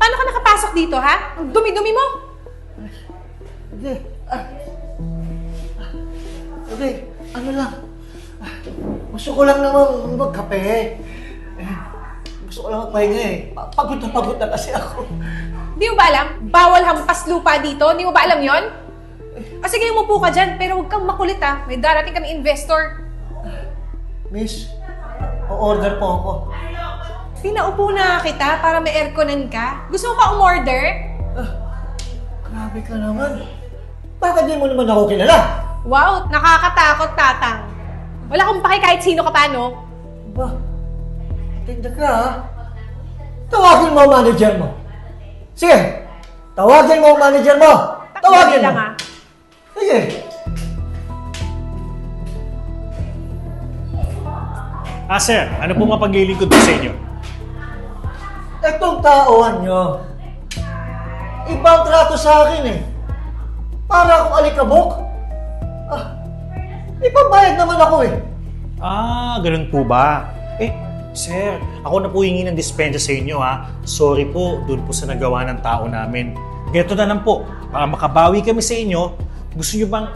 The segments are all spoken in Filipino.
Paano ka nakapasok dito, ha? Ang dumi-dumi mo. Hindi. Hindi. Ano lang. Gusto ko lang naman magkape. Gusto ko lang magpahinga eh. Pagod na kasi ako. Di mo ba alam? Bawal hampas lupa dito. Di mo ba alam yon? O sige, umupo ka dyan. Pero huwag kang makulit, ha? May darating kami investor. Miss, o-order po ako. Pinaupo na kita para may airconan ka. Gusto mo pa umorder? Grabe ka naman. Bakit di mo naman ako kilala? Wow, nakakatakot, Tatang. Wala akong paki kahit sino ka pa, no? Ba, tinda ka ha? Tawagin mo ang manager mo. Sige, tawagin mo ang manager mo. Tawagin lang, mo. ha? Sige. Sir, ano po mapagiling ko doon sa inyo? Itong taoan nyo, ibang trato sa akin eh. Para akong alikabok. Ipabayad naman ako eh. Ganun po ba? Sir, ako na po hingi ng dispensa sa inyo ha. Sorry po, doon po sa nagawa ng tao namin. Ganito na lang po, para makabawi kami sa inyo, gusto nyo bang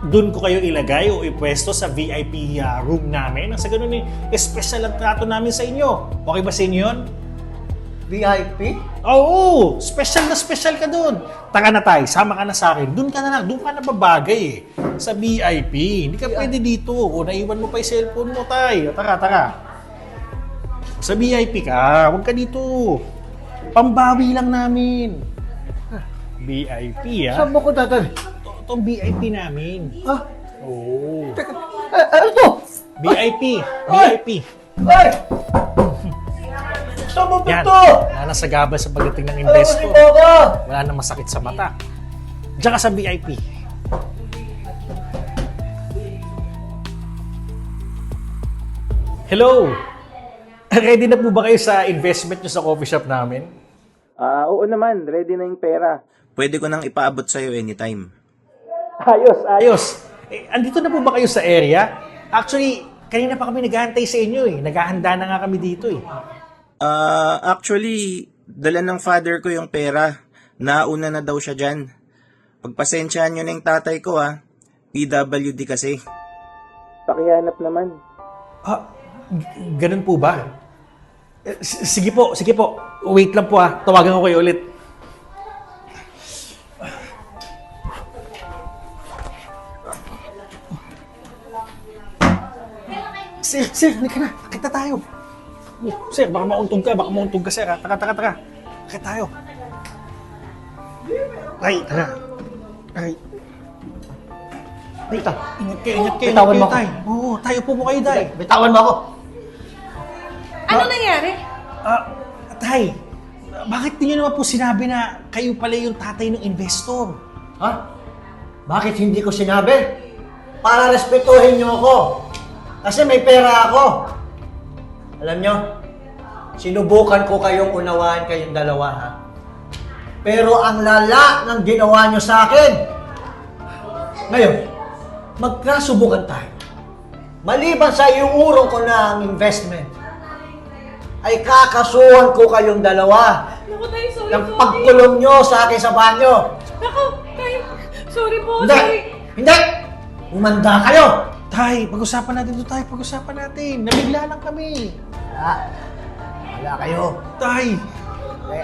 doon ko kayo ilagay o ipwesto sa VIP room namin? Ang sa ganun special ang trato namin sa inyo. Okay ba sa inyo yun? VIP? Oo! Special na special ka doon. Taka na tayo, sama ka na sa akin. Doon ka na lang, doon ka na babagay eh. Sa VIP. Hindi ka pwede dito. O naiwan mo pa yung cellphone mo, tay. Tara. Sa VIP ka, huwag ka dito. Pambawi lang namin. VIP, ha? Saan mo ko tatali? Itong VIP namin. Ha? Oo. Teka, ano to? VIP. Ay! VIP. Ay! Saan mo ba Yan. to? Wala na sagabal sa pagdating ng Alam mo investor. si Boga! Wala na masakit sa mata. Diyan ka sa VIP. Hello! Ready na po ba kayo sa investment nyo sa coffee shop namin? Oo naman, ready na yung pera. Pwede ko nang ipaabot sa'yo anytime. Ayos! Andito na po ba kayo sa area? Actually, kanina pa kami naghahantay sa inyo eh. Naghahanda na nga kami dito eh. Actually, dala ng father ko yung pera. Nauna na daw siya dyan. Pagpasensyahan nyo na yung tatay ko PWD kasi. Pakihanap naman. Ganun po ba? Sige po. Wait lang po Tawagan ko kayo ulit. Sir, halika na. Kita tayo. Sir, baka mauntog ka, sir. Taka. Kita tayo. Ay, tara. Ay. Ingat kayo. Bitawan mo ako. Tay. Oo, tayo po kayo, Tay. Bitawan mo ako. Ano nangyari? Tay, bakit niyo naman po sinabi na kayo pala yung tatay ng investor? Ha? Bakit hindi ko sinabi? Para respetuhin niyo ako. Kasi may pera ako. Alam niyo, sinubukan ko kayong unawaan kayong dalawa, ha? Pero ang lala ng ginawa niyo sa akin. Ngayon, magkasubukan tayo. Maliban sa iuurong ko na ang investment, ay kakasuhan ko kayong dalawa. Naku, tayo, sorry. Ng pagkulong nyo sa akin sa banyo. Naku, tayo. Sorry po, Hindi! sorry. Hindi! Umanda kayo! Tay, pag-usapan natin to, Tay. Pag-usapan natin. Nabigla lang kami. Wala. Wala kayo. Tay, Eh,